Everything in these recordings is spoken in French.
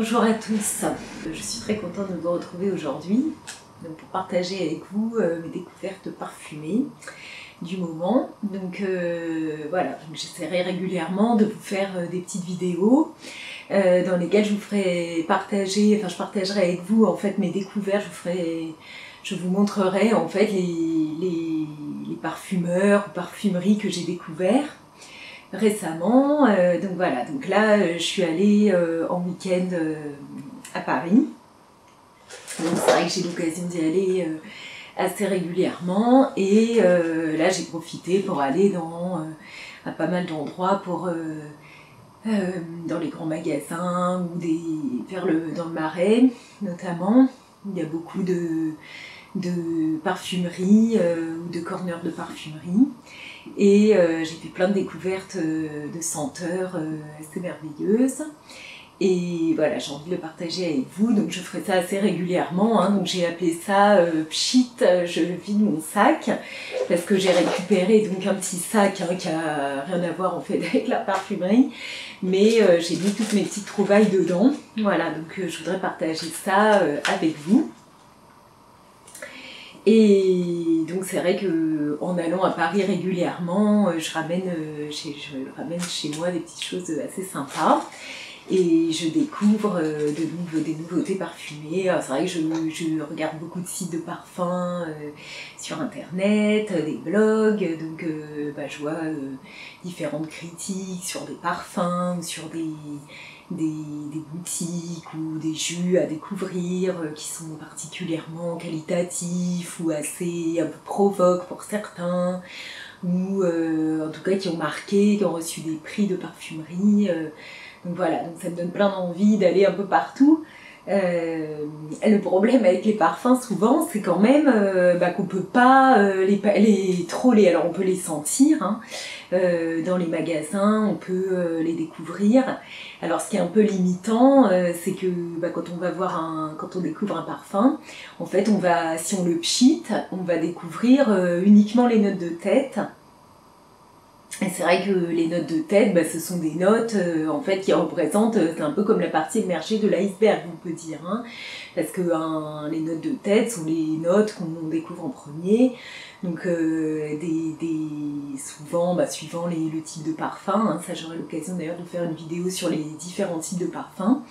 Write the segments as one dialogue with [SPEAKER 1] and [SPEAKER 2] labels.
[SPEAKER 1] Bonjour à tous, je suis très contente de vous retrouver aujourd'hui pour partager avec vous mes découvertes parfumées du moment. Voilà, j'essaierai régulièrement de vous faire des petites vidéos dans lesquelles je vous ferai partager, je partagerai avec vous en fait mes découvertes, je vous montrerai en fait les parfumeurs ou parfumeries que j'ai découverts récemment. Donc là je suis allée en week-end à Paris. Donc c'est vrai que j'ai l'occasion d'y aller assez régulièrement et là j'ai profité pour aller à pas mal d'endroits dans les grands magasins ou dans le Marais notamment. Il y a beaucoup de parfumeries ou de corners de parfumerie et j'ai fait plein de découvertes de senteurs assez merveilleuses. Et voilà, j'ai envie de le partager avec vous, donc je ferai ça assez régulièrement, hein. Donc j'ai appelé ça pchit, je vide mon sac, parce que j'ai récupéré donc un petit sac qui a rien à voir en fait avec la parfumerie, mais j'ai mis toutes mes petites trouvailles dedans. Voilà, donc je voudrais partager ça avec vous. Et donc c'est vrai qu'en allant à Paris régulièrement, je ramène chez moi des petites choses assez sympas. Et je découvre des nouveautés parfumées. C'est vrai que je regarde beaucoup de sites de parfums sur internet, des blogs, donc je vois différentes critiques sur des parfums, sur des boutiques ou des jus à découvrir qui sont particulièrement qualitatifs ou assez un peu provoques pour certains, ou en tout cas qui ont marqué, qui ont reçu des prix de parfumerie. Donc voilà, donc ça me donne plein d'envie d'aller un peu partout. Le problème avec les parfums souvent, c'est quand même qu'on peut pas alors on peut les sentir, hein, dans les magasins, on peut les découvrir. Alors ce qui est un peu limitant, c'est que quand on découvre un parfum, en fait si on le pchit, on va découvrir uniquement les notes de tête. Et c'est vrai que les notes de tête, ce sont des notes en fait qui représentent, c'est un peu comme la partie émergée de l'iceberg, on peut dire, hein, parce que les notes de tête sont les notes qu'on découvre en premier. Donc souvent, suivant le type de parfum, hein, ça j'aurai l'occasion d'ailleurs de faire une vidéo sur les différents types de parfums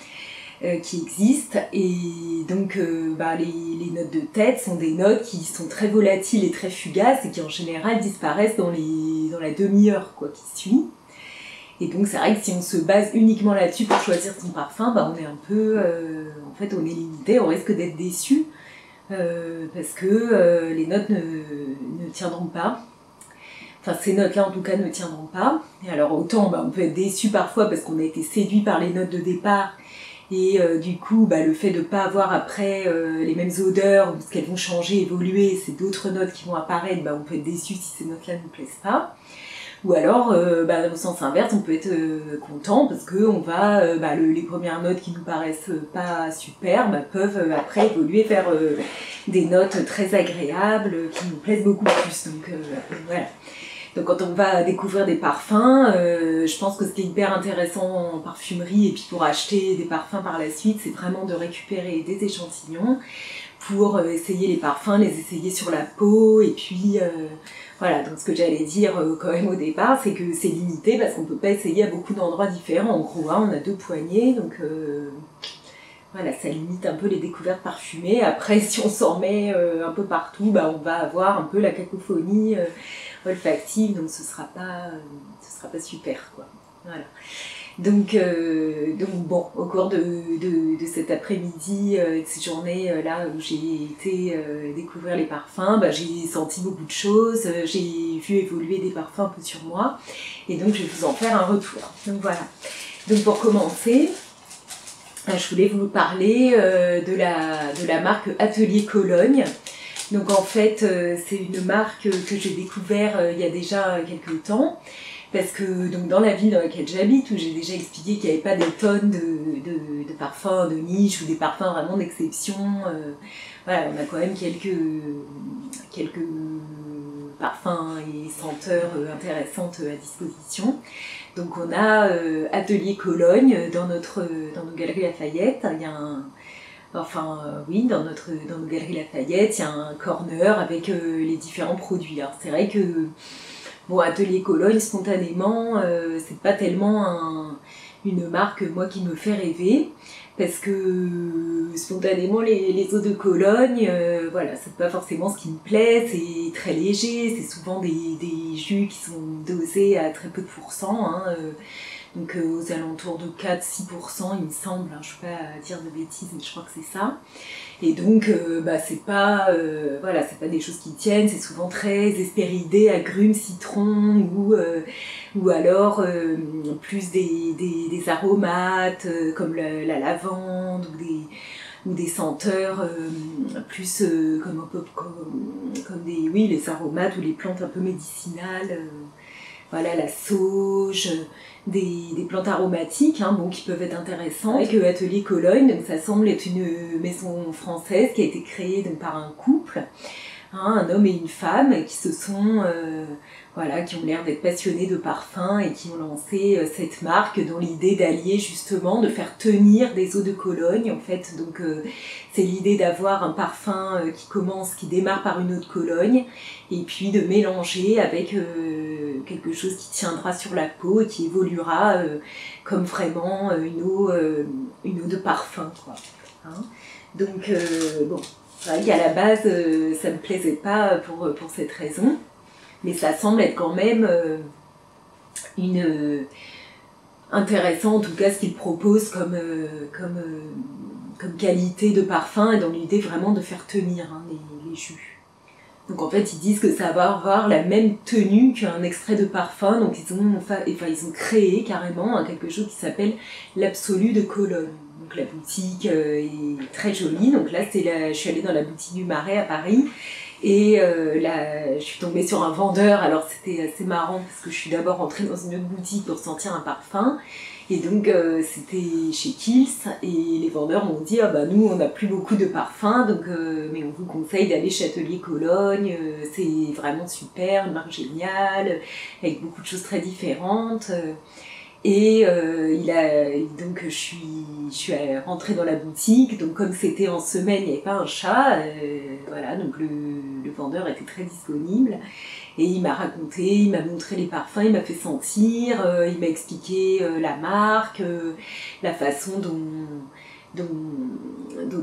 [SPEAKER 1] qui existent. Et donc les notes de tête sont des notes qui sont très volatiles et très fugaces et qui en général disparaissent dans la demi-heure qui suit. Et donc c'est vrai que si on se base uniquement là-dessus pour choisir son parfum, on est un peu en fait on est limité, on risque d'être déçu parce que les notes ne tiendront pas. Enfin, ces notes-là, en tout cas, ne tiendront pas. Et alors, autant, on peut être déçu parfois parce qu'on a été séduit par les notes de départ. Et du coup, le fait de ne pas avoir après les mêmes odeurs, parce qu'elles vont changer, évoluer, c'est d'autres notes qui vont apparaître, on peut être déçu si ces notes-là ne nous plaisent pas. Ou alors, au sens inverse, on peut être content parce que les premières notes qui nous paraissent pas super peuvent après évoluer vers des notes très agréables qui nous plaisent beaucoup plus. Donc voilà. Donc quand on va découvrir des parfums, je pense que ce qui est hyper intéressant en parfumerie et puis pour acheter des parfums par la suite, c'est vraiment de récupérer des échantillons pour essayer les parfums, les essayer sur la peau. Et puis voilà, donc ce que j'allais dire quand même au départ, c'est que c'est limité parce qu'on ne peut pas essayer à beaucoup d'endroits différents. En gros, hein, on a 2 poignées, donc voilà, ça limite un peu les découvertes parfumées. Après, si on s'en met un peu partout, on va avoir un peu la cacophonie olfactive, donc ce sera pas super, quoi. Voilà. Donc bon, au cours de cet après-midi, de cette journée là où j'ai été découvrir les parfums, j'ai senti beaucoup de choses, j'ai vu évoluer des parfums un peu sur moi, et donc je vais vous en faire un retour. Donc voilà. Donc pour commencer, je voulais vous parler de la marque Atelier Cologne. Donc en fait, c'est une marque que j'ai découvert il y a déjà quelques temps, parce que donc dans la ville dans laquelle j'habite, où j'ai déjà expliqué qu'il n'y avait pas des tonnes de parfums de niche ou des parfums vraiment d'exception, voilà, on a quand même quelques parfums et senteurs intéressantes à disposition. Donc on a Atelier Cologne dans nos galeries Lafayette. Il y a dans nos galeries Lafayette, il y a un corner avec les différents produits. Alors c'est vrai que Atelier Cologne, spontanément, c'est pas tellement une marque moi qui me fait rêver, parce que spontanément les eaux de Cologne, c'est pas forcément ce qui me plaît, c'est très léger, c'est souvent des jus qui sont dosés à très peu de pourcents, donc aux alentours de 4-6% il me semble, je ne vais pas dire de bêtises mais je crois que c'est ça. Et donc c'est pas des choses qui tiennent, c'est souvent très hespéridé, agrumes, citron ou alors plus des aromates comme la lavande ou des senteurs plus comme les aromates ou les plantes un peu médicinales, la sauge, des plantes aromatiques qui peuvent être intéressantes. Avec Atelier Cologne, donc ça semble être une maison française qui a été créée donc, par un couple, un homme et une femme qui se sont qui ont l'air d'être passionnés de parfums et qui ont lancé cette marque dans l'idée d'allier justement, de faire tenir des eaux de Cologne en fait. Donc c'est l'idée d'avoir un parfum qui démarre par une eau de Cologne et puis de mélanger avec quelque chose qui tiendra sur la peau et qui évoluera comme vraiment une eau de parfum, quoi. Donc c'est vrai qu'à la base ça me plaisait pas pour cette raison. Mais ça semble être quand même intéressant, en tout cas ce qu'ils proposent comme qualité de parfum et dans l'idée vraiment de faire tenir les jus. Donc en fait ils disent que ça va avoir la même tenue qu'un extrait de parfum, donc ils ont créé carrément quelque chose qui s'appelle l'Absolu de Cologne. Donc la boutique est très jolie, donc là je suis allée dans la boutique du Marais à Paris. Et là, je suis tombée sur un vendeur, alors c'était assez marrant parce que je suis d'abord rentrée dans une autre boutique pour sentir un parfum. Et donc c'était chez Kiehl's et les vendeurs m'ont dit nous on n'a plus beaucoup de parfums, donc, mais on vous conseille d'aller chez Atelier Cologne, c'est vraiment super, une marque géniale, avec beaucoup de choses très différentes. Et donc je suis rentrée dans la boutique, donc comme c'était en semaine, il n'y avait pas un chat, donc le vendeur était très disponible et il m'a montré les parfums, il m'a fait sentir, il m'a expliqué la marque, la façon dont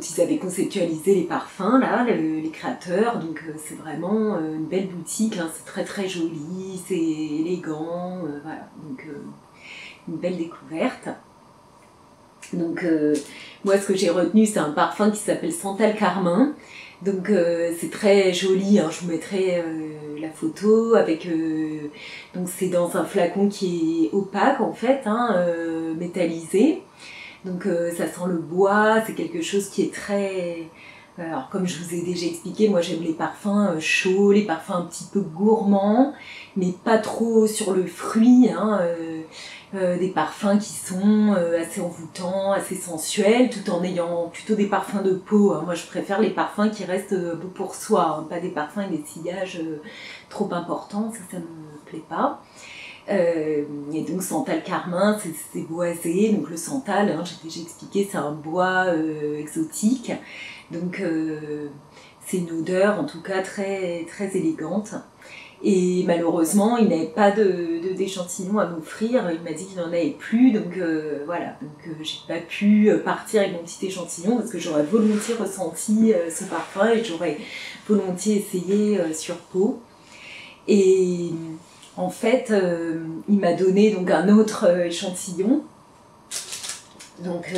[SPEAKER 1] ils avaient conceptualisé les parfums, les créateurs. Donc c'est vraiment une belle boutique, c'est très très joli, c'est élégant, donc une belle découverte. Donc moi ce que j'ai retenu, c'est un parfum qui s'appelle Santal Carmin. Donc c'est très joli, je vous mettrai la photo avec donc c'est dans un flacon qui est opaque en fait, métallisé. Donc ça sent le bois, c'est quelque chose qui est très... Alors comme je vous ai déjà expliqué, moi j'aime les parfums chauds, les parfums un petit peu gourmands, mais pas trop sur le fruit, des parfums qui sont assez envoûtants, assez sensuels, tout en ayant plutôt des parfums de peau. Moi je préfère les parfums qui restent beaux pour soi, pas des parfums avec des sillages trop importants, ça me plaît pas. Et donc Santal Carmin, c'est boisé, donc le santal, j'ai déjà expliqué, c'est un bois exotique, donc c'est une odeur en tout cas très, très élégante. Et malheureusement, il n'avait pas d'échantillon à m'offrir, il m'a dit qu'il n'en avait plus, donc j'ai pas pu partir avec mon petit échantillon parce que j'aurais volontiers ressenti ce parfum et j'aurais volontiers essayé sur peau. Et en fait, il m'a donné donc un autre échantillon. Donc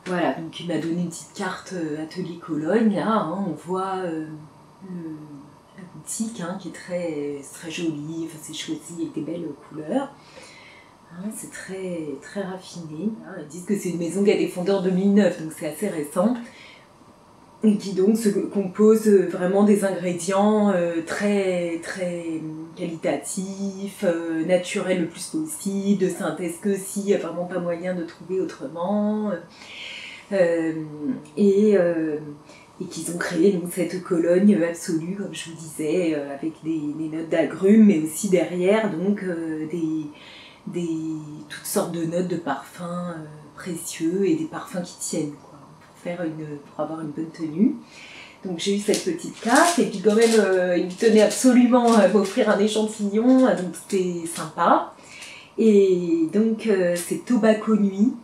[SPEAKER 1] donc il m'a donné une petite carte Atelier Cologne. Là, on voit la boutique qui est très, très jolie. C'est choisi avec des belles couleurs. C'est très, très raffiné. Ils disent que c'est une maison qui a été fondée en 2009, donc c'est assez récent. Et qui donc se compose vraiment des ingrédients très très qualitatifs, naturels le plus possible, de synthèse que s'il n'y a vraiment pas moyen de trouver autrement. et qu'ils ont créé donc cette Cologne absolue, comme je vous disais, avec des notes d'agrumes, mais aussi derrière donc toutes sortes de notes de parfums précieux et des parfums qui tiennent, quoi, pour avoir une bonne tenue. Donc j'ai eu cette petite carte, et puis quand même il tenait absolument à m'offrir un échantillon, donc c'était sympa. Et donc c'est Tobacco Nuit.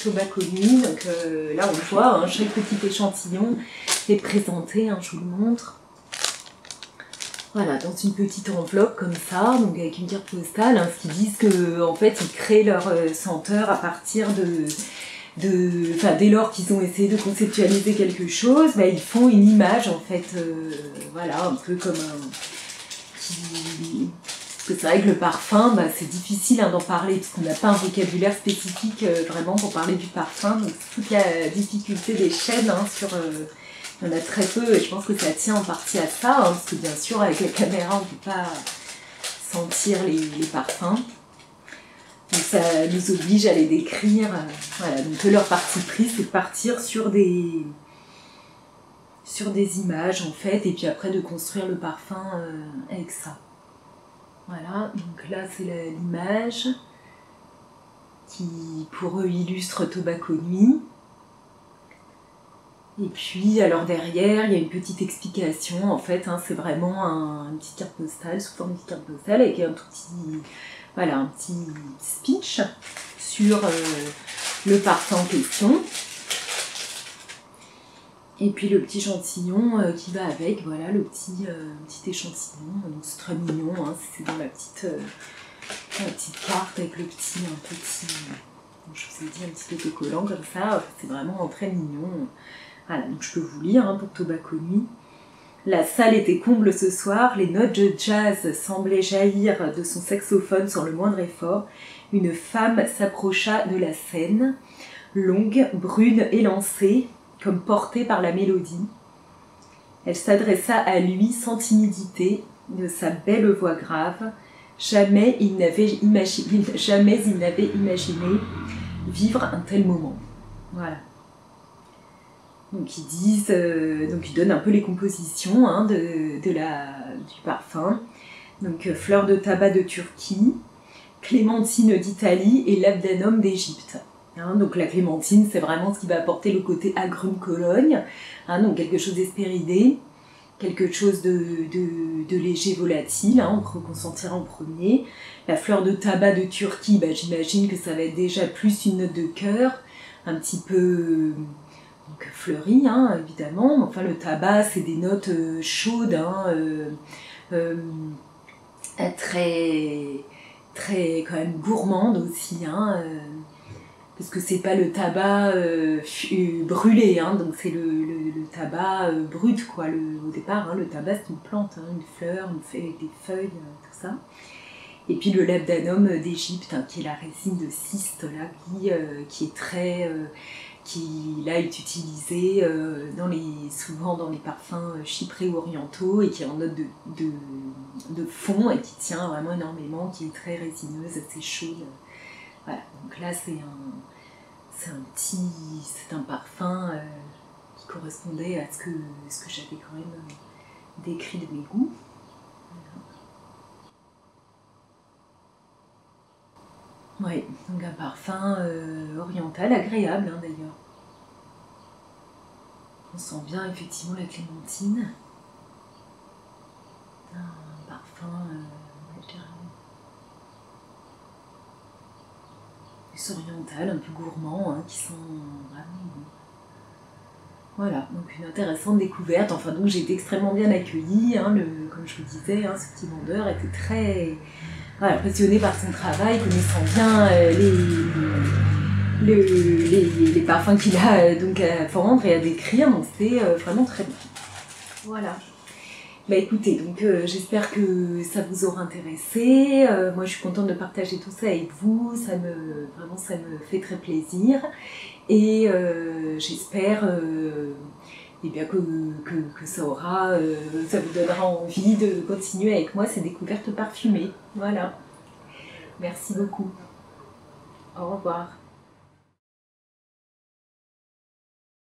[SPEAKER 1] Tobacco Nuit, donc là on le voit, chaque petit échantillon est présenté, je vous le montre. Voilà, dans une petite enveloppe comme ça, donc avec une carte postale, ce qui disent que en fait ils créent leur senteur à partir dès lors qu'ils ont essayé de conceptualiser quelque chose, ils font une image en fait, voilà, un peu comme parce que c'est vrai que le parfum, c'est difficile d'en parler, parce qu'on n'a pas un vocabulaire spécifique vraiment pour parler du parfum, donc toute la difficulté des chaînes il y en a très peu, et je pense que ça tient en partie à ça, parce que bien sûr avec la caméra on ne peut pas sentir les parfums. Donc ça nous oblige à les décrire. Voilà, donc leur parti pris, c'est de partir sur des images en fait, et puis après de construire le parfum avec ça. Voilà, donc là c'est l'image qui pour eux illustre Tobacco Nuit. Et puis alors derrière il y a une petite explication en fait, c'est vraiment une petite carte postale, sous forme de petite carte postale avec un tout petit... Voilà, un petit speech sur le parfum en question. Et puis le petit échantillon qui va avec, voilà, le petit échantillon. Donc c'est très mignon, c'est dans la petite carte avec le petit, je vous ai dit, un petit autocollant comme ça. C'est vraiment très mignon. Voilà, donc je peux vous lire pour Tobacco Nuit. La salle était comble ce soir, les notes de jazz semblaient jaillir de son saxophone sans le moindre effort. Une femme s'approcha de la scène, longue, brune, élancée, comme portée par la mélodie. Elle s'adressa à lui sans timidité, de sa belle voix grave. Jamais il n'avait imaginé vivre un tel moment. Voilà. Donc ils disent, donc ils donnent un peu les compositions du parfum. Donc fleur de tabac de Turquie, clémentine d'Italie et labdanum d'Égypte. Donc la clémentine, c'est vraiment ce qui va apporter le côté agrume Cologne, donc quelque chose d'hespéridé, quelque chose de léger volatile, qu'on sentira en premier. La fleur de tabac de Turquie, j'imagine que ça va être déjà plus une note de cœur, un petit peu... Donc fleuri, évidemment. Enfin, le tabac, c'est des notes chaudes, très, très quand même gourmandes aussi, parce que c'est pas le tabac brûlé, donc c'est le tabac brut, quoi. Au départ, le tabac c'est une plante, une fleur, avec des feuilles, tout ça. Et puis le labdanum d'Égypte, qui est la résine de cyste, là, qui est très... qui là est utilisé souvent dans les parfums chyprés ou orientaux, et qui est en note de fond et qui tient vraiment énormément, qui est très résineuse, assez chaude. Voilà, donc là c'est un parfum qui correspondait à ce que j'avais quand même décrit de mes goûts. Oui, donc un parfum oriental, agréable d'ailleurs. On sent bien effectivement la clémentine. Un parfum, je dirais, plus oriental, un peu gourmand, qui sent vraiment bon. Voilà, donc une intéressante découverte. Enfin, donc j'ai été extrêmement bien accueillie. Comme je vous disais, ce petit vendeur était très... passionné par son travail, connaissant bien les parfums qu'il a donc à vendre et à décrire, donc c'était vraiment très bien. Voilà. Écoutez, donc j'espère que ça vous aura intéressé. Moi je suis contente de partager tout ça avec vous, ça me fait très plaisir. Et j'espère que ça vous donnera envie de continuer avec moi ces découvertes parfumées. Voilà. Merci beaucoup. Au revoir.